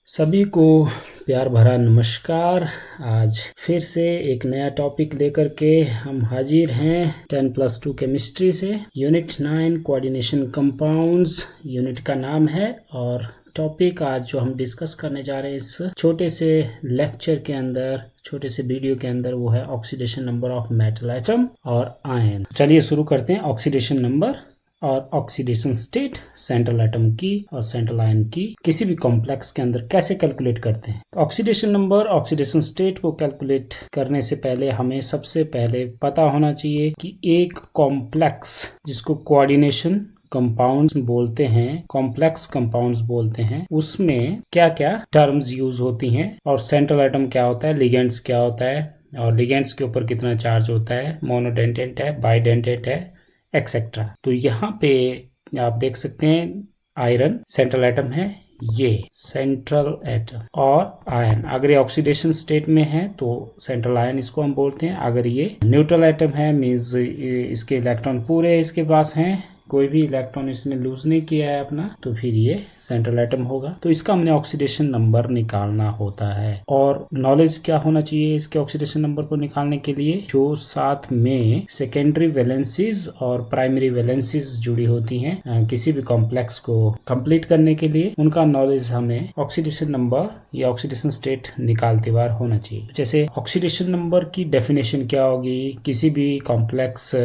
सभी को प्यार भरा नमस्कार। आज फिर से एक नया टॉपिक लेकर के हम हाजिर हैं 10+2 केमिस्ट्री से। यूनिट 9 कोऑर्डिनेशन कंपाउंड्स यूनिट का नाम है और टॉपिक आज जो हम डिस्कस करने जा रहे हैं इस छोटे से लेक्चर के अंदर, छोटे से वीडियो के अंदर, वो है oxidation number of metal atom और आयन। चलिए शुरू करते हैं। ऑक्सीडेशन नंबर और ऑक्सीडेशन स्टेट सेंट्रल एटम की और सेंट्रल आयन की किसी भी कॉम्प्लेक्स के अंदर कैसे कैलकुलेट करते हैं। ऑक्सीडेशन नंबर, ऑक्सीडेशन स्टेट को कैलकुलेट करने से पहले हमें सबसे पहले पता होना चाहिए कि एक कॉम्प्लेक्स जिसको कोऑर्डिनेशन कंपाउंड्स बोलते हैं, कॉम्प्लेक्स कंपाउंड्स बोलते हैं, उसमें क्या क्या टर्म्स यूज होती हैं और सेंट्रल एटम क्या होता है, लिगेंड्स क्या होता है और लिगेंड्स के ऊपर कितना चार्ज होता है, मोनोडेंटेट है, बाइडेंटेट है, एक्सेट्रा। तो यहाँ पे आप देख सकते हैं आयरन सेंट्रल एटम है, ये सेंट्रल एटम, और आयन अगर ये ऑक्सीडेशन स्टेट में है तो सेंट्रल आयन इसको हम बोलते हैं। अगर ये न्यूट्रल एटम है मींस इसके इलेक्ट्रॉन पूरे इसके पास हैं, कोई भी इलेक्ट्रॉन इसने लूज नहीं किया है अपना, तो फिर ये सेंट्रल एटम होगा। तो इसका हमने ऑक्सीडेशन नंबर निकालना होता है और नॉलेज क्या होना चाहिए इसके ऑक्सीडेशन नंबर को निकालने के लिए, जो साथ में सेकेंडरी वैलेंसीज और प्राइमरी वैलेंसीज जुड़ी होती हैं किसी भी कॉम्प्लेक्स को कंप्लीट करने के लिए, उनका नॉलेज हमें ऑक्सीडेशन नंबर या ऑक्सीडेशन स्टेट निकालते बार होना चाहिए। जैसे ऑक्सीडेशन नंबर की डेफिनेशन क्या होगी, किसी भी कॉम्प्लेक्स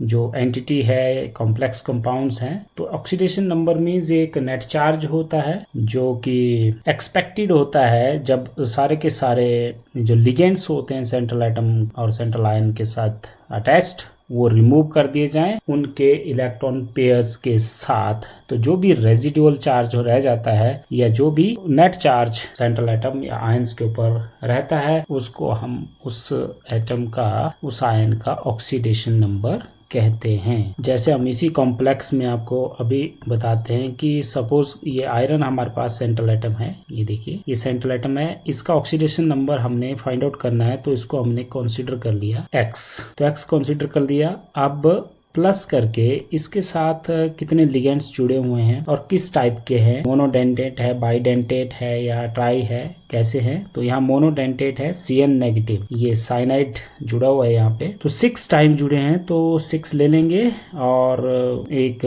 जो एंटिटी है, कॉम्प्लेक्स कंपाउंड्स हैं, तो ऑक्सीडेशन नंबर मींस एक नेट चार्ज होता है जो कि एक्सपेक्टेड होता है जब सारे के सारे जो लिगेंड्स होते हैं सेंट्रल एटम और सेंट्रल आयन के साथ अटैच्ड, वो रिमूव कर दिए जाएं उनके इलेक्ट्रॉन पेयर्स के साथ। तो जो भी रेजिडुअल चार्ज रह जाता है या जो भी नेट चार्ज सेंट्रल एटम या आयंस के ऊपर रहता है, उसको हम उस एटम का, उस आयन का ऑक्सीडेशन नंबर कहते हैं। जैसे हम इसी कॉम्प्लेक्स में आपको अभी बताते हैं कि सपोज ये आयरन हमारे पास सेंट्रल एटम है, ये देखिए ये सेंट्रल एटम है, इसका ऑक्सीडेशन नंबर हमने फाइंड आउट करना है, तो इसको हमने कंसीडर कर लिया x, तो x कंसीडर कर लिया। अब प्लस करके इसके साथ कितने लिगेंड्स जुड़े हुए हैं और किस टाइप के हैं, मोनोडेंटेट है, बाइडेंटेट है या ट्राई है, कैसे हैं। तो यहाँ मोनोडेंटेट है, Cn नेगेटिव, ये साइनाइड जुड़ा हुआ है यहाँ पे, तो 6 टाइम जुड़े हैं तो 6 ले लेंगे और एक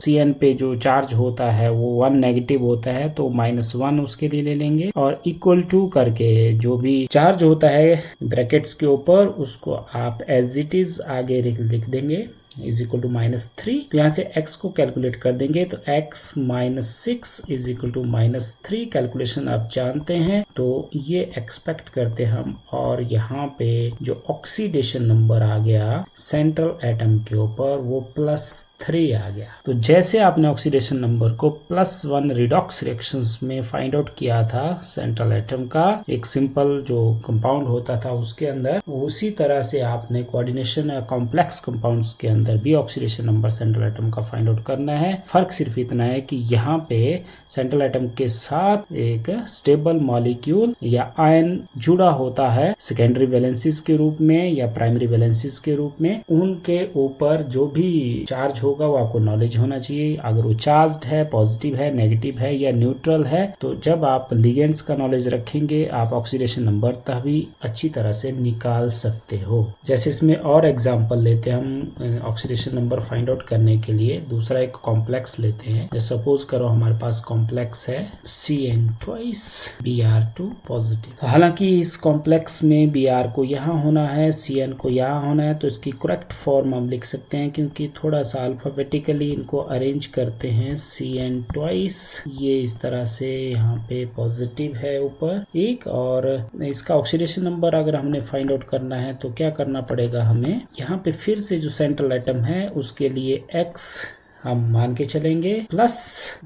Cn पे जो चार्ज होता है वो 1 नेगेटिव होता है, तो -1 उसके लिए ले लेंगे और इक्वल टू करके जो भी चार्ज होता है ब्रैकेट्स के ऊपर उसको आप एज इट इज आगे लिख देंगे इज इक्वल टू -3। तो यहाँ से x को कैलकुलेट कर देंगे, तो x -6 is equal to -3 calculation आप जानते हैं, तो ये एक्सपेक्ट करते हम। और यहाँ पे जो ऑक्सीडेशन नंबर आ गया सेंट्रल एटम के ऊपर वो +3 आ गया। तो जैसे आपने ऑक्सीडेशन नंबर को +1 रिडॉक्स रिएक्शंस में फाइंड आउट किया था सेंट्रल एटम का, एक सिंपल जो कंपाउंड होता था उसके अंदर, उसी तरह से आपने कोऑर्डिनेशन कॉम्प्लेक्स कंपाउंड्स के अंदर भी ऑक्सीडेशन नंबर सेंट्रल एटम का फाइंड आउट करना है। फर्क सिर्फ इतना है कि यहाँ पे सेंट्रल एटम के साथ एक स्टेबल मॉलिक्यूल या आयन जुड़ा होता है सेकेंडरी वैलेंसीज के रूप में या प्राइमरी वैलेंसीज के रूप में। उनके ऊपर जो भी चार्ज होगा वो आपको नॉलेज होना चाहिए, अगर वो चार्ज्ड है, पॉजिटिव है, नेगेटिव है या न्यूट्रल है। तो जब आप लिगेंड्स का नॉलेज रखेंगे आप ऑक्सीडेशन नंबर तभी अच्छी तरह से निकाल सकते हो। जैसे इसमें और एग्जांपल लेते हैं हम ऑक्सीडेशन नंबर फाइंड आउट करने के लिए। दूसरा एक कॉम्प्लेक्स लेते हैं, सपोज करो हमारे पास कॉम्प्लेक्स है Cn2Br2 पॉजिटिव। हालांकि इस कॉम्प्लेक्स में Br को यहाँ होना है, Cn को यहाँ होना है, तो इसकी करेक्ट फॉर्म हम लिख सकते हैं क्योंकि थोड़ा सा अल्फाबेटिकली इनको अरेंज करते हैं। Cn2 ये इस तरह से यहाँ पे पॉजिटिव है ऊपर एक, और इसका ऑक्सीडेशन नंबर अगर हमने फाइंड आउट करना है तो क्या करना पड़ेगा हमें, यहाँ पे फिर से जो सेंट्रल एटम है उसके लिए x हम मान के चलेंगे, प्लस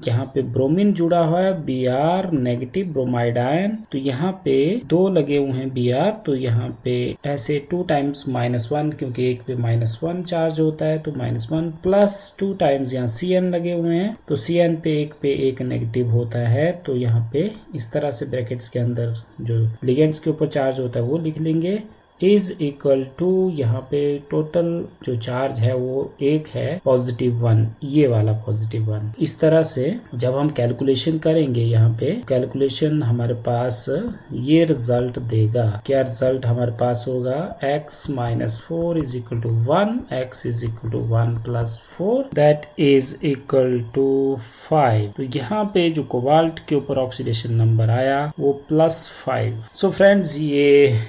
यहाँ पे ब्रोमीन जुड़ा हुआ है Br नेगेटिव ब्रोमाइड आयन, तो यहाँ पे 2 लगे हुए हैं Br, तो यहाँ पे ऐसे 2 टाइम्स -1 क्योंकि एक पे -1 चार्ज होता है तो -1 प्लस 2 टाइम्स यहाँ Cn लगे हुए हैं, तो Cn पे एक नेगेटिव होता है, तो यहाँ पे इस तरह से ब्रैकेट्स के अंदर जो लिगेंड्स के ऊपर चार्ज होता है वो लिख लेंगे इज इक्वल टू, यहाँ पे टोटल जो चार्ज है वो एक है +1, ये वाला +1। इस तरह से जब हम कैलकुलेशन करेंगे यहाँ पे कैलकुलेशन हमारे पास ये रिजल्ट देगा। क्या रिजल्ट हमारे पास होगा? x - 4 is equal to 1, x is equal to 1 + 4 that is equal to 5। तो यहाँ पे जो कोबाल्ट के ऊपर ऑक्सीडेशन नंबर आया वो +5। सो फ्रेंड्स, ये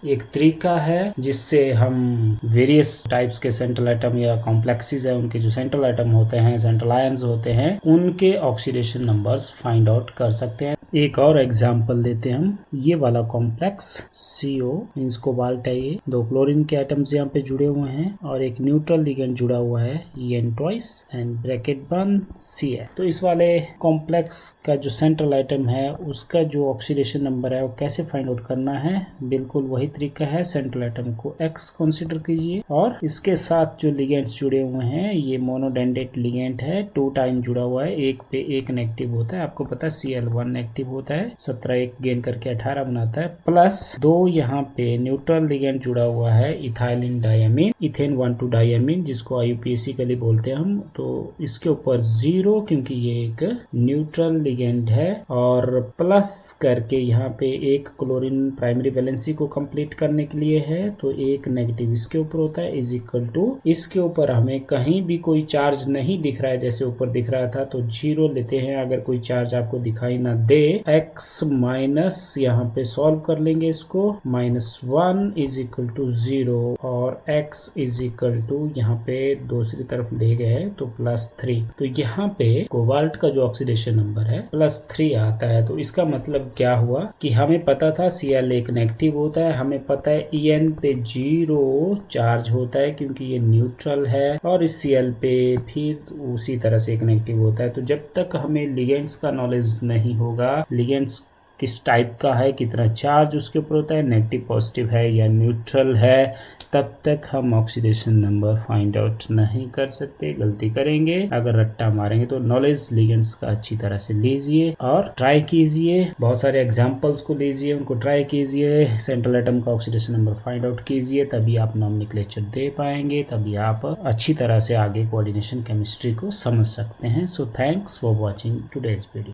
एक तरीका है जिससे हम वेरियस टाइप्स के सेंट्रल एटम या कॉम्प्लेक्सेस है, उनके जो सेंट्रल एटम होते हैं, सेंट्रल आयंस होते हैं, उनके ऑक्सीडेशन नंबर्स फाइंड आउट कर सकते हैं। एक और एग्जांपल लेते हैं हम। ये वाला कॉम्प्लेक्स CO मींस कोबाल्ट है, ये 2 क्लोरीन के एटम्स यहाँ पे जुड़े हुए हैं और एक न्यूट्रल लिगेंड जुड़ा हुआ है En ट्वाइस एंड ब्रैकेट बंद Cl। तो इस वाले कॉम्प्लेक्स का जो सेंट्रल एटम है उसका जो ऑक्सीडेशन नंबर है वो कैसे फाइंड आउट करना है? बिल्कुल वही तरीका है। सेंट्रल एटम को X कंसीडर कीजिए और इसके साथ जो लिगेंड्स जुड़े हुए हैं, ये मोनोडेंडेट लिगेंड है, 2 टाइम जुड़ा हुआ है, एक पे एक नेगेटिव होता है। आपको पता है Cl1 नेगेटिव होता है, 17 एक गेन करके 18 बनाता है, प्लस 2 यहाँ पे न्यूट्रल लिगेंड जुड़ा हुआ है, इथाइलिन डायमीन, इथेन 1,2 डायमीन, जिसको IUPAC के लिए बोलते हैं हम। तो इसके ऊपर 0 क्योंकि ये एक न्यूट्रल लिगेंड है, और प्लस करके यहाँ पे एक क्लोरीन प्राइमरी वैलेंसी को कंप्लीट करने के लिए है, तो एक नेगेटिव इसके ऊपर होता है, इज इक्वल टू इसके ऊपर हमें कहीं भी कोई चार्ज नहीं दिख रहा है, जैसे ऊपर दिख रहा था तो 0 लेते हैं। अगर कोई चार्ज आपको दिखाई ना दे, x माइनस यहाँ पे सॉल्व कर लेंगे इसको, -1 इज इक्वल टू 0 और x इज इक्वल टू यहाँ पे दूसरी तरफ ले गए तो +3। तो यहाँ पे कोबाल्ट का जो ऑक्सीडेशन नंबर है +3 आता है। तो इसका मतलब क्या हुआ कि हमें पता था Cl एक नेगेटिव होता है, हमें पता है En पे 0 चार्ज होता है क्योंकि ये न्यूट्रल है, और इस Cl पे फिर उसी तरह से एक नेगेटिव होता है। तो जब तक हमें लिगेंड्स का नॉलेज नहीं होगा, लिगेंड्स किस टाइप का है, कितना चार्ज उसके ऊपर होता है, नेगेटिव पॉजिटिव है या न्यूट्रल है, तब तक हम ऑक्सीडेशन नंबर फाइंड आउट नहीं कर सकते। गलती करेंगे अगर रट्टा मारेंगे। तो नॉलेज लिगेंड्स का अच्छी तरह से लीजिए और ट्राई कीजिए, बहुत सारे एग्जांपल्स को लीजिए, उनको ट्राई कीजिए, सेंट्रल एटम का ऑक्सीडेशन नंबर फाइंड आउट कीजिए, तभी आप नॉमेनक्लेचर दे पाएंगे, तभी आप अच्छी तरह से आगे कोऑर्डिनेशन केमिस्ट्री को समझ सकते हैं। So thanks for watching today's video.